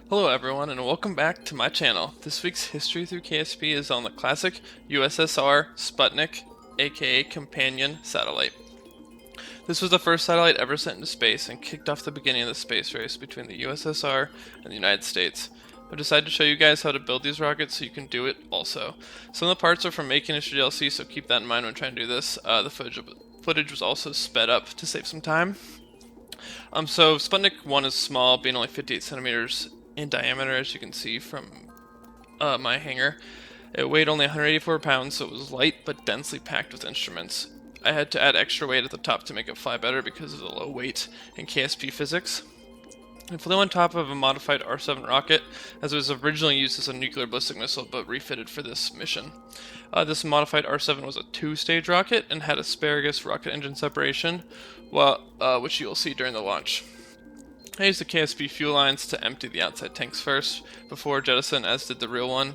Hello everyone and welcome back to my channel. This week's History through KSP is on the classic USSR Sputnik, aka Companion Satellite. This was the first satellite ever sent into space and kicked off the beginning of the space race between the USSR and the United States. I've decided to show you guys how to build these rockets so you can do it also. Some of the parts are from Making History DLC, so keep that in mind when trying to do this. The footage was also sped up to save some time. So Sputnik 1 is small, being only 58 centimeters in diameter, as you can see from my hangar. It weighed only 184 pounds, so it was light but densely packed with instruments. I had to add extra weight at the top to make it fly better because of the low weight in KSP physics. It flew on top of a modified R-7 rocket, as it was originally used as a nuclear ballistic missile but refitted for this mission. This modified R-7 was a two-stage rocket and had asparagus rocket engine separation, which you'll see during the launch. I used the KSP fuel lines to empty the outside tanks first, before jettison, as did the real one.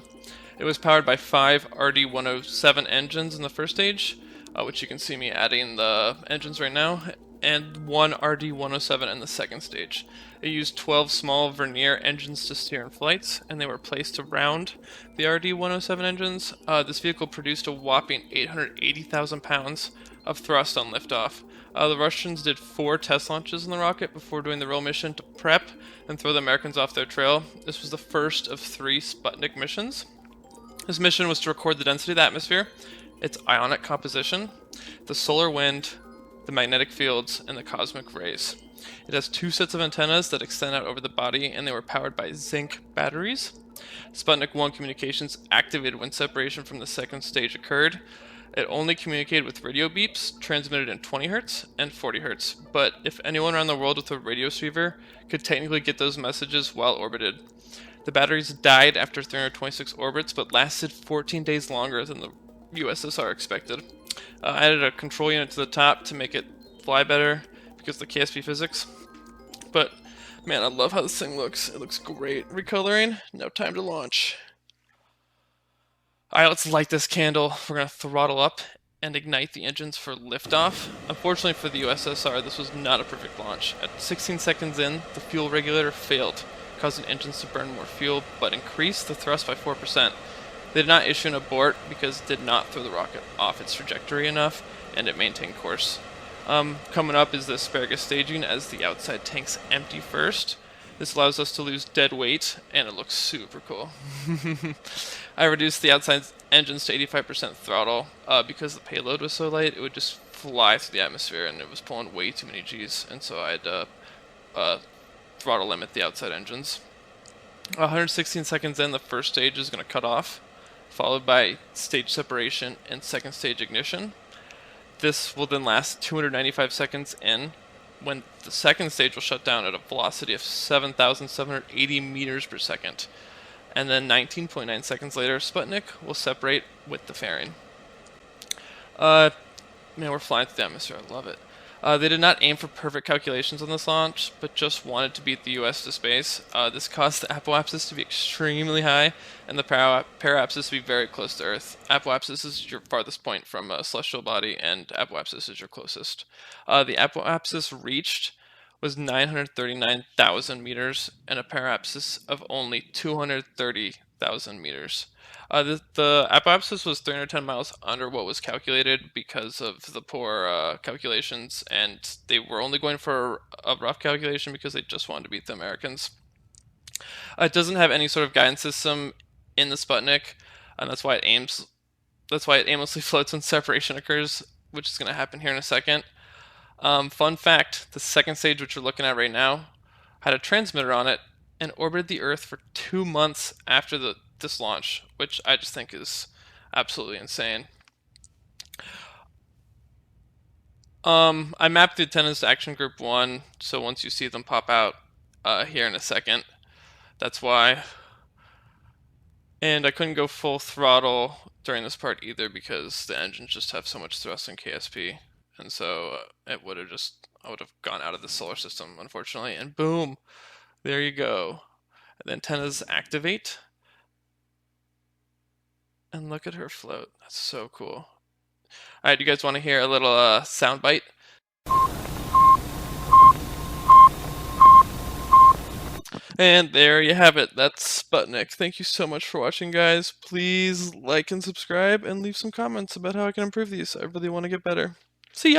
It was powered by 5 RD-107 engines in the first stage, which you can see me adding the engines right now, and 1 RD-107 in the second stage. It used 12 small Vernier engines to steer in flights, and they were placed around the RD-107 engines. This vehicle produced a whopping 880,000 pounds of thrust on liftoff. The Russians did 4 test launches in the rocket before doing the real mission to prep and throw the Americans off their trail. This was the first of 3 Sputnik missions. This mission was to record the density of the atmosphere, its ionic composition, the solar wind, the magnetic fields, and the cosmic rays. It has 2 sets of antennas that extend out over the body, and they were powered by zinc batteries. Sputnik 1 communications activated when separation from the second stage occurred. It only communicated with radio beeps, transmitted in 20 Hz and 40 Hz, but if anyone around the world with a radio receiver could technically get those messages while orbited. The batteries died after 326 orbits, but lasted 14 days longer than the USSR expected. I added a control unit to the top to make it fly better because of the KSP physics. But man, I love how this thing looks. It looks great. Recoloring, now time to launch. Alright, let's light this candle. We're going to throttle up and ignite the engines for liftoff. Unfortunately for the USSR, this was not a perfect launch. At 16 seconds in, the fuel regulator failed, causing engines to burn more fuel, but increased the thrust by 4%. They did not issue an abort because it did not throw the rocket off its trajectory enough, and it maintained course. Coming up is the asparagus staging as the outside tanks empty first. This allows us to lose dead weight, and it looks super cool. I reduced the outside engines to 85% throttle. Because the payload was so light, it would just fly through the atmosphere, and it was pulling way too many Gs, and so I had to throttle limit the outside engines. 116 seconds in, the first stage is going to cut off, followed by stage separation and second stage ignition. This will then last 295 seconds in, when the second stage will shut down at a velocity of 7,780 meters per second. And then 19.9 seconds later, Sputnik will separate with the fairing. Man, we're flying through the atmosphere. I love it. They did not aim for perfect calculations on this launch, but just wanted to beat the US to space. This caused the apoapsis to be extremely high, and the paraapsis to be very close to Earth. Apoapsis is your farthest point from a celestial body, and apoapsis is your closest. The apoapsis reached was 939,000 meters, and a paraapsis of only 230,000 meters. The apoapsis was 310 miles under what was calculated because of the poor calculations, and they were only going for a rough calculation because they just wanted to beat the Americans. It doesn't have any sort of guidance system in the Sputnik, and that's why it aimlessly floats when separation occurs, which is going to happen here in a second. Fun fact, the second stage, which we're looking at right now, had a transmitter on it and orbited the Earth for 2 months after this launch, which I just think is absolutely insane. I mapped the antennas to Action Group 1, so once you see them pop out here in a second, that's why. And I couldn't go full throttle during this part either because the engines just have so much thrust in KSP. And so I would have gone out of the solar system, unfortunately. And boom, there you go. The antennas activate. And look at her float. That's so cool. Alright, do you guys want to hear a little sound bite? And there you have it. That's Sputnik. Thank you so much for watching, guys. Please like and subscribe and leave some comments about how I can improve these. I really want to get better.